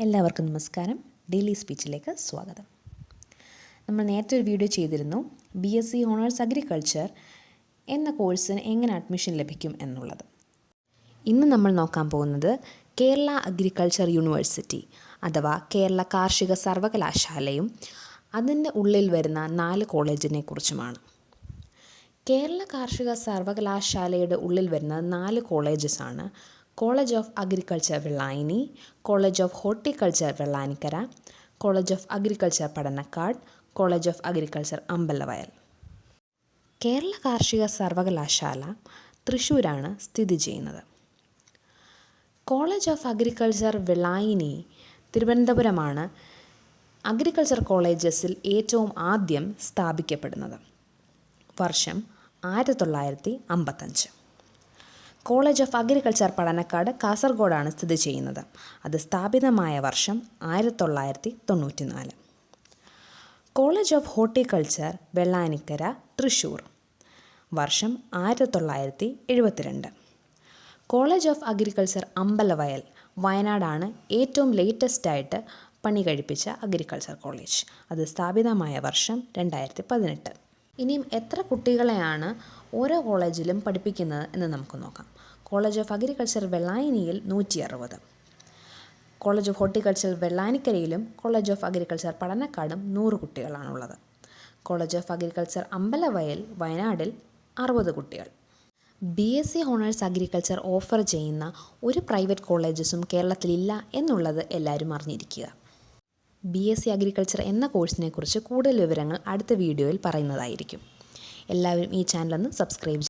എല്ലാവർക്കും നമസ്കാരം. ഡെയിലി സ്പീച്ചിലേക്ക് സ്വാഗതം. നമ്മൾ നേരത്തെ ഒരു വീഡിയോ ചെയ്തിരുന്നു BSc ഓണേഴ്സ് അഗ്രികൾച്ചർ എന്ന കോഴ്സിന് എങ്ങനെ അഡ്മിഷൻ ലഭിക്കും എന്നുള്ളത്. ഇന്ന് നമ്മൾ നോക്കാൻ പോകുന്നത് കേരള അഗ്രികൾച്ചർ യൂണിവേഴ്സിറ്റി അഥവാ കേരള കാർഷിക സർവകലാശാലയും അതിൻ്റെ ഉള്ളിൽ വരുന്ന 4 കോളേജിനെ കുറിച്ചുമാണ്. കേരള കാർഷിക സർവകലാശാലയുടെ ഉള്ളിൽ വരുന്ന 4 കോളേജസാണ് college of agriculture Vellayani, college of horticulture Vellanikkara, college of agriculture Padannakkad, college of agriculture Ambalavayal. Kerala കാർഷിക സർവകലാശാല തൃശ്ശൂരാണ് സ്ഥിതി ചെയ്യുന്നത്. കോളേജ് ഓഫ് അഗ്രികൾച്ചർ വെള്ളായണി തിരുവനന്തപുരമാണ് അഗ്രികൾച്ചർ കോളേജസിൽ ഏറ്റവും ആദ്യം സ്ഥാപിക്കപ്പെടുന്നത്. വർഷം 1955. കോളേജ് ഓഫ് അഗ്രികൾച്ചർ പടന്നക്കാട് കാസർഗോഡാണ് സ്ഥിതി ചെയ്യുന്നത്. അത് സ്ഥാപിതമായ വർഷം 1994. College of horticulture Vellanikkara Thrissur, വർഷം 1972. കോളേജ് ഓഫ് അഗ്രികൾച്ചർ അമ്പലവയൽ വയനാടാണ് ഏറ്റവും ലേറ്റസ്റ്റായിട്ട് പണി കഴിപ്പിച്ച അഗ്രികൾച്ചർ കോളേജ്. അത് സ്ഥാപിതമായ വർഷം 2018. ഇനിയും എത്ര കുട്ടികളെയാണ് ഓരോ കോളേജിലും പഠിപ്പിക്കുന്നത് എന്ന് നമുക്ക് നോക്കാം. കോളേജ് ഓഫ് അഗ്രികൾച്ചർ വെള്ളായണിയിൽ 160, കോളേജ് ഓഫ് ഹോർട്ടിക്കൾച്ചർ വെള്ളാനിക്കരയിലും കോളേജ് ഓഫ് അഗ്രികൾച്ചർ പടന്നക്കാടും 100 കുട്ടികളാണുള്ളത്. കോളേജ് ഓഫ് അഗ്രികൾച്ചർ അമ്പലവയൽ വയനാടിൽ 60 കുട്ടികൾ. BSc ഓണേഴ്സ് അഗ്രികൾച്ചർ ഓഫർ ചെയ്യുന്ന ഒരു പ്രൈവറ്റ് കോളേജസും കേരളത്തിലില്ല എന്നുള്ളത് എല്ലാവരും അറിഞ്ഞിരിക്കുക. BSc അഗ്രികൾച്ചർ എന്ന കോഴ്സിനെ കുറിച്ച് കൂടുതൽ വിവരങ്ങൾ അടുത്ത വീഡിയോയിൽ പറയുന്നതായിരിക്കും. എല്ലാവരും ഈ ചാനലൊന്ന് സബ്സ്ക്രൈബ്